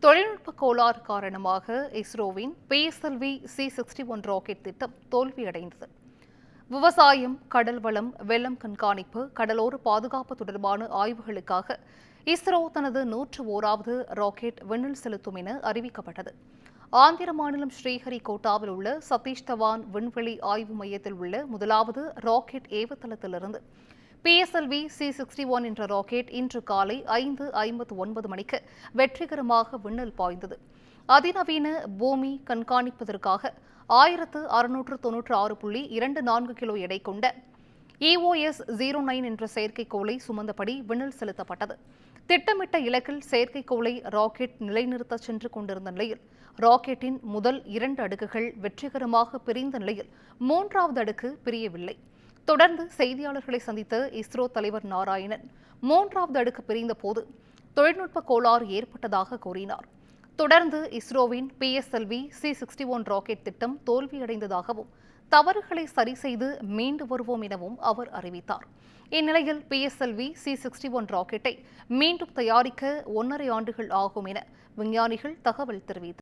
தொழில்நுட்ப கோளாறு காரணமாக இஸ்ரோவின் PSLV C61 ராக்கெட் திட்டம் தோல்வியடைந்தது. விவசாயம், கடல் வளம், வெள்ளம் கண்காணிப்பு, கடலோர பாதுகாப்பு தொடர்பான ஆய்வுகளுக்காக இஸ்ரோ தனது 101வது ராக்கெட் விண்ணில் செலுத்தும் என அறிவிக்கப்பட்டது. ஆந்திர மாநிலம் ஸ்ரீஹரிகோட்டாவில் உள்ள சதீஷ் தவான் விண்வெளி ஆய்வு மையத்தில் உள்ள முதலாவது ராக்கெட் ஏவுதளத்திலிருந்து PSLV C61 என்ற ராக்கெட் இன்று காலை 5:59 மணிக்கு வெற்றிகரமாக விண்ணில் பாய்ந்தது. அதிநவீன பூமி கண்காணிப்பதற்காக 1696.24 கிலோ எடை கொண்ட EOS-09 என்ற செயற்கைக்கோளை சுமந்தபடி விண்ணில் செலுத்தப்பட்டது. திட்டமிட்ட இலக்கில் செயற்கைக்கோளை ராக்கெட் நிலைநிறுத்த சென்று கொண்டிருந்த நிலையில் ராக்கெட்டின் முதல் 2 அடுக்குகள் வெற்றிகரமாக பிரிந்த நிலையில் 3வது அடுக்கு பிரியவில்லை. தொடர்ந்து செய்தியாளர்களை சந்தித்த இஸ்ரோ தலைவர் நாராயணன் 3வது அடுக்கு பிரிந்த போது தொழில்நுட்ப கோளாறு ஏற்பட்டதாக கூறினார். தொடர்ந்து இஸ்ரோவின் PSLV C61 ராக்கெட் திட்டம் தோல்வியடைந்ததாகவும் தவறுகளை சரி செய்து மீண்டு வருவோம் எனவும் அவர் அறிவித்தார். இந்நிலையில் PSLV C61 ராக்கெட்டை மீண்டும் தயாரிக்க 1½ ஆண்டுகள் ஆகும் என விஞ்ஞானிகள் தகவல் தெரிவித்தனர்.